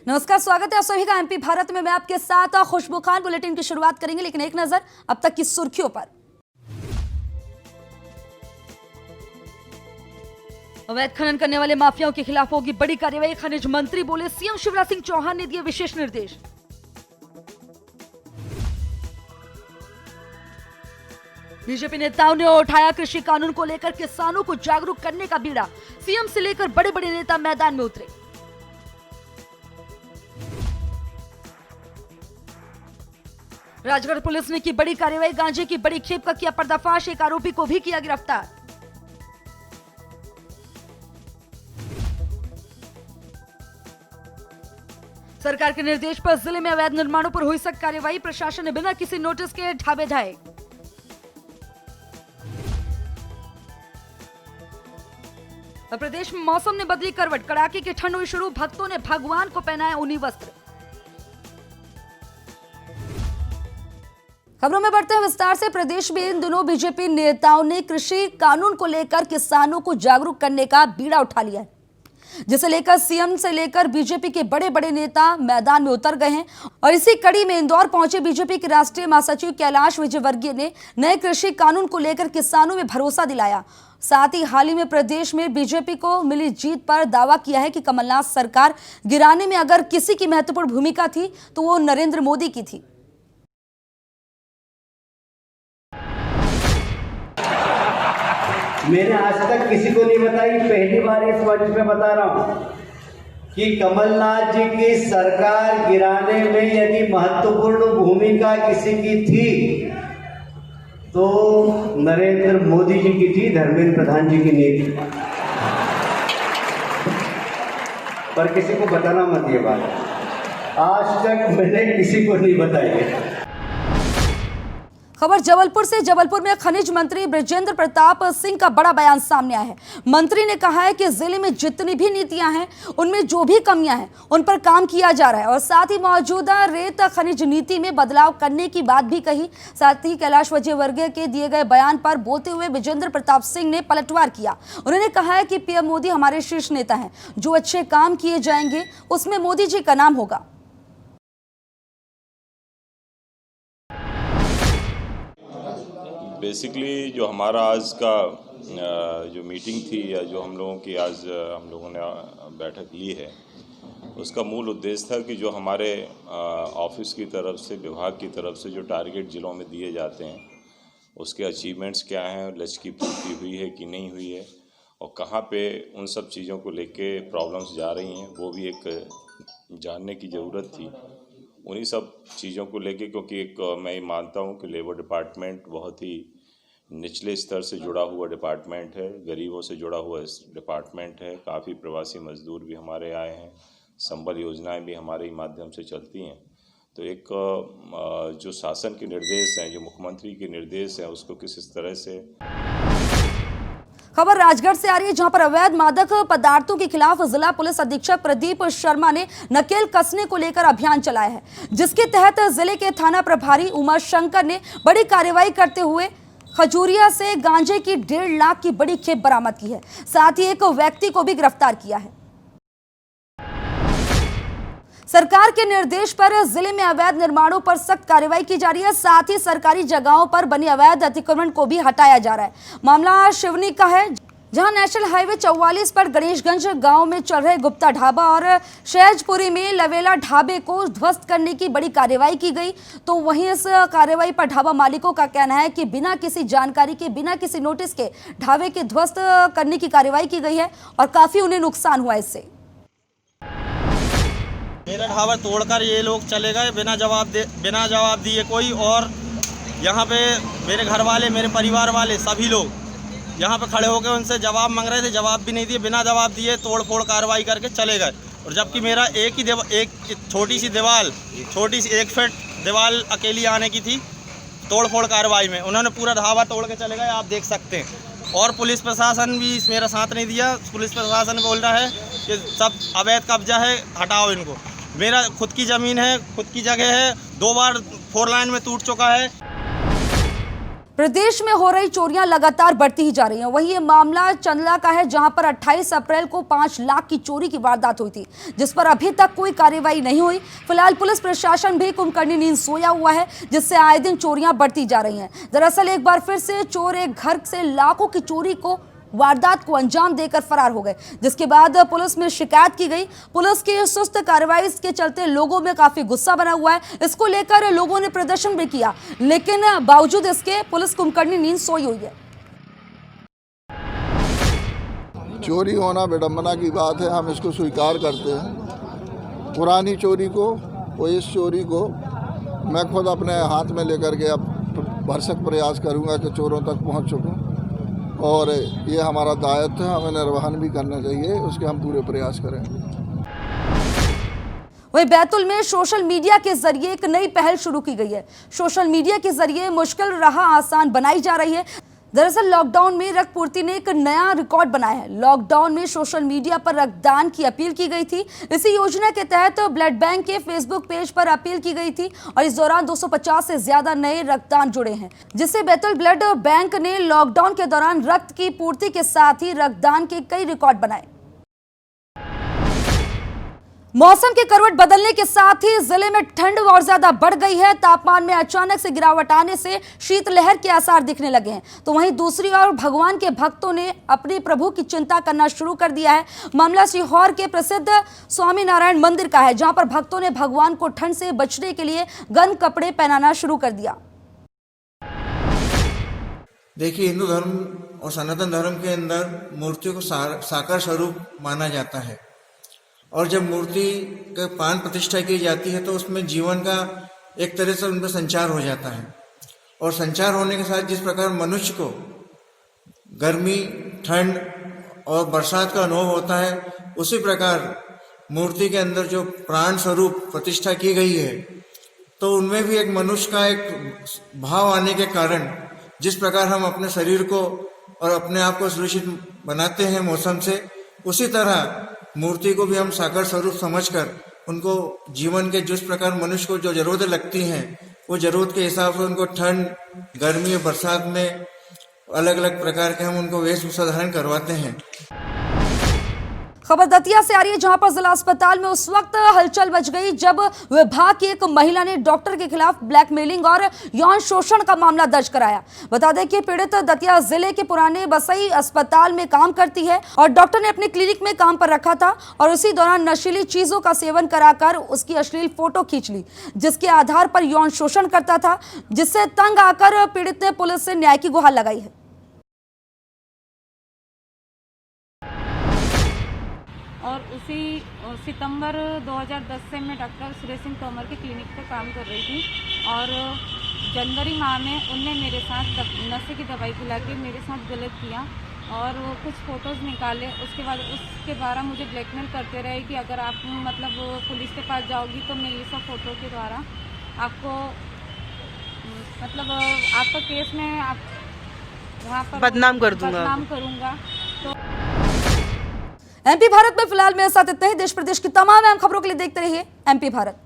नमस्कार, स्वागत है आप सभी का एमपी भारत में। मैं आपके साथ खुशबू खान। बुलेटिन की शुरुआत करेंगे, लेकिन एक नजर अब तक की सुर्खियों पर। अवैध खनन करने वाले माफियाओं के खिलाफ होगी बड़ी कार्रवाई, खनिज मंत्री बोले। सीएम शिवराज सिंह चौहान ने दिए विशेष निर्देश। बीजेपी नेताओं ने उठाया कृषि कानून को लेकर किसानों को जागरूक करने का बीड़ा। सीएम से लेकर बड़े बड़े नेता मैदान में उतरे। राजगढ़ पुलिस ने की बड़ी कार्रवाई, गांजे की बड़ी खेप का किया पर्दाफाश, एक आरोपी को भी किया गिरफ्तार। सरकार के निर्देश पर जिले में अवैध निर्माणों पर हुई सख्त कार्रवाई, प्रशासन ने बिना किसी नोटिस के ढाबे ढाए। प्रदेश में मौसम ने बदली करवट, कड़ाके की ठंड हुई शुरू, भक्तों ने भगवान को पहनाया ऊनी वस्त्र। खबरों में बढ़ते हैं विस्तार से। प्रदेश में इन दिनों बीजेपी नेताओं ने कृषि कानून को लेकर किसानों को जागरूक करने का बीड़ा उठा लिया है, जिसे लेकर सीएम से लेकर बीजेपी के बड़े बड़े नेता मैदान में उतर गए हैं। और इसी कड़ी में इंदौर पहुंचे बीजेपी के राष्ट्रीय महासचिव कैलाश विजयवर्गीय ने नए कृषि कानून को लेकर किसानों में भरोसा दिलाया। साथ ही हाल ही में प्रदेश में बीजेपी को मिली जीत पर दावा किया है कि कमलनाथ सरकार गिराने में अगर किसी की महत्वपूर्ण भूमिका थी तो वो नरेंद्र मोदी की थी। मैंने आज तक किसी को नहीं बताई, पहली बार इस मंच पे बता रहा हूं कि कमलनाथ जी की सरकार गिराने में यदि महत्वपूर्ण भूमिका किसी की थी तो नरेंद्र मोदी जी की थी, धर्मेंद्र प्रधान जी की नहीं थी। पर किसी को बताना मत ये बात, आज तक मैंने किसी को नहीं बताई है। खबर जबलपुर से। जबलपुर में खनिज मंत्री बृजेंद्र प्रताप सिंह का बड़ा बयान सामने आया है। मंत्री ने कहा है कि जिले में जितनी भी नीतियां हैं उनमें जो भी कमियां हैं उन पर काम किया जा रहा है, और साथ ही मौजूदा रेत खनिज नीति में बदलाव करने की बात भी कही। साथ ही कैलाश विजयवर्गीय के दिए गए बयान पर बोलते हुए बृजेंद्र प्रताप सिंह ने पलटवार किया। उन्होंने कहा है कि पीएम मोदी हमारे शीर्ष नेता हैं, जो अच्छे काम किए जाएंगे उसमें मोदी जी का नाम होगा। बेसिकली जो हमारा आज का जो मीटिंग थी या जो हम लोगों की आज हम लोगों ने बैठक ली है, उसका मूल उद्देश्य था कि जो हमारे ऑफिस की तरफ से, विभाग की तरफ से जो टारगेट जिलों में दिए जाते हैं उसके अचीवमेंट्स क्या हैं, लक्ष्य की पूर्ति हुई है कि नहीं हुई है, और कहाँ पे उन सब चीज़ों को लेके प्रॉब्लम्स जा रही हैं, वो भी एक जानने की ज़रूरत थी। उन्हीं सब चीज़ों को लेके, क्योंकि एक मैं ये मानता हूँ कि लेबर डिपार्टमेंट बहुत ही निचले स्तर से जुड़ा हुआ डिपार्टमेंट है, गरीबों से जुड़ा हुआ डिपार्टमेंट है। काफ़ी प्रवासी मजदूर भी हमारे आए हैं, संबल योजनाएं भी हमारे ही माध्यम से चलती हैं। तो एक जो शासन के निर्देश हैं, जो मुख्यमंत्री के निर्देश हैं, उसको किस तरह से। खबर राजगढ़ से आ रही है, जहां पर अवैध मादक पदार्थों के खिलाफ जिला पुलिस अधीक्षक प्रदीप शर्मा ने नकेल कसने को लेकर अभियान चलाया है, जिसके तहत जिले के थाना प्रभारी उमा शंकर ने बड़ी कार्रवाई करते हुए खजूरिया से गांजे की 1.5 लाख की बड़ी खेप बरामद की है। साथ ही एक व्यक्ति को भी गिरफ्तार किया है। सरकार के निर्देश पर जिले में अवैध निर्माणों पर सख्त कार्रवाई की जा रही है। साथ ही सरकारी जगहों पर बनी अवैध अतिक्रमण को भी हटाया जा रहा है। मामला शिवनी का है, जहां नेशनल हाईवे 44 पर गणेशगंज गांव में चल रहे गुप्ता ढाबा और शहजपुरी में लवेला ढाबे को ध्वस्त करने की बड़ी कार्रवाई की गई। तो वहीं इस कार्रवाई पर ढाबा मालिकों का कहना है कि बिना किसी जानकारी के, बिना किसी नोटिस के ढाबे के ध्वस्त करने की कार्रवाई की गई है और काफी उन्हें नुकसान हुआ इससे। मेरा ढाबा तोड़कर ये लोग चले गए बिना जवाब दिए कोई, और यहाँ पे मेरे घर वाले, मेरे परिवार वाले सभी लोग यहाँ पे खड़े होकर उनसे जवाब मांग रहे थे, जवाब भी नहीं दिए, बिना जवाब दिए तोड़ फोड़ कार्रवाई करके चले गए। और जबकि मेरा एक छोटी सी 1 फीट दीवार अकेली आने की थी, तोड़ फोड़ कार्रवाई में उन्होंने पूरा ढाबा तोड़ के चले गए, आप देख सकते हैं। और पुलिस प्रशासन भी मेरा साथ नहीं दिया। पुलिस प्रशासन बोल रहा है कि सब अवैध कब्जा है, हटाओ इनको। मेरा खुद की ज़मीन है, खुद की जगह है, 2 बार 4 लाइन में टूट चुका है। प्रदेश में हो रही चोरियां लगातार बढ़ती ही जा रही हैं। वहीं ये मामला चंदला का है, जहां पर 28 अप्रैल को 5 लाख की चोरी की वारदात हुई थी, जिस पर अभी तक कोई कार्रवाई नहीं हुई। फिलहाल पुलिस प्रशासन भी कुंभकर्णी नींद सोया हुआ है, जिससे आए दिन चोरियां बढ़ती जा रही हैं। दरअसल एक बार फिर से चोर एक घर से लाखों की चोरी को वारदात को अंजाम देकर फरार हो गए, जिसके बाद पुलिस में शिकायत की गई। पुलिस की सुस्त कार्रवाई के चलते लोगों में काफी गुस्सा बना हुआ है। इसको लेकर लोगों ने प्रदर्शन भी किया, लेकिन बावजूद इसके पुलिस कुंभकर्णी नींद सोई हुई है। चोरी होना विडंबना की बात है, हम इसको स्वीकार करते हैं। पुरानी चोरी को और इस चोरी को मैं खुद अपने हाथ में लेकर के अब भरसक प्रयास करूंगा कि चोरों तक पहुंच सकूं, और ये हमारा दायित्व है, हमें निर्वहन भी करना चाहिए, उसके हम पूरे प्रयास करेंगे। वहीं बैतूल में सोशल मीडिया के जरिए एक नई पहल शुरू की गई है। सोशल मीडिया के जरिए मुश्किल राह आसान बनाई जा रही है। दरअसल लॉकडाउन में रक्त पूर्ति ने एक नया रिकॉर्ड बनाया है। लॉकडाउन में सोशल मीडिया पर रक्तदान की अपील की गई थी। इसी योजना के तहत ब्लड बैंक के फेसबुक पेज पर अपील की गई थी और इस दौरान 250 से ज्यादा नए रक्तदान जुड़े हैं, जिससे बैतूल ब्लड बैंक ने लॉकडाउन के दौरान रक्त की पूर्ति के साथ ही रक्तदान के कई रिकॉर्ड बनाए। मौसम के करवट बदलने के साथ ही जिले में ठंड और ज्यादा बढ़ गई है। तापमान में अचानक से गिरावट आने से शीतलहर के आसार दिखने लगे हैं। तो वहीं दूसरी ओर भगवान के भक्तों ने अपने प्रभु की चिंता करना शुरू कर दिया है। मामला सीहोर के प्रसिद्ध स्वामी नारायण मंदिर का है, जहां पर भक्तों ने भगवान को ठंड से बचने के लिए गर्म कपड़े पहनाना शुरू कर दिया। देखिए, हिंदू धर्म और सनातन धर्म के अंदर मूर्तियों को साकार स्वरूप माना जाता है, और जब मूर्ति का प्राण प्रतिष्ठा की जाती है तो उसमें जीवन का एक तरह से उनमें संचार हो जाता है। और संचार होने के साथ जिस प्रकार मनुष्य को गर्मी, ठंड और बरसात का अनुभव होता है, उसी प्रकार मूर्ति के अंदर जो प्राण स्वरूप प्रतिष्ठा की गई है, तो उनमें भी एक मनुष्य का एक भाव आने के कारण जिस प्रकार हम अपने शरीर को और अपने आप को सुरक्षित बनाते हैं मौसम से, उसी तरह मूर्ति को भी हम साकार स्वरूप समझकर उनको जीवन के जिस प्रकार मनुष्य को जो जरूरतें लगती हैं, वो जरूरत के हिसाब से उनको ठंड, गर्मी और बरसात में अलग अलग प्रकार के हम उनको वेशभूषा धारण करवाते हैं। खबर दतिया से आ रही है, जहां पर जिला अस्पताल में उस वक्त हलचल मच गई जब विभाग की एक महिला ने डॉक्टर के खिलाफ ब्लैकमेलिंग और यौन शोषण का मामला दर्ज कराया। बता दें कि पीड़ित दतिया जिले के पुराने बसई अस्पताल में काम करती है और डॉक्टर ने अपने क्लिनिक में काम पर रखा था और उसी दौरान नशीली चीजों का सेवन कराकर उसकी अश्लील फोटो खींच ली, जिसके आधार पर यौन शोषण करता था, जिससे तंग आकर पीड़ित ने पुलिस से न्याय की गुहार लगाई है। और उसी सितंबर 2010 से मैं डॉक्टर सुरेश सिंह तोमर के क्लिनिक पर काम कर रही थी, और जनवरी माह में उनने मेरे साथ नशे की दवाई पिला के मेरे साथ गलत किया और कुछ फ़ोटोज़ निकाले। उसके बाद उसके द्वारा मुझे ब्लैकमेल करते रहे कि अगर आप मतलब पुलिस के पास जाओगी तो मैं ये सब फ़ोटो के द्वारा आपको मतलब आपका केस में आप वहाँ पर बदनाम करूँगा। तो एमपी भारत में फिलहाल मेरे साथ इतना ही। देश प्रदेश की तमाम अहम खबरों के लिए देखते रहिए एमपी भारत।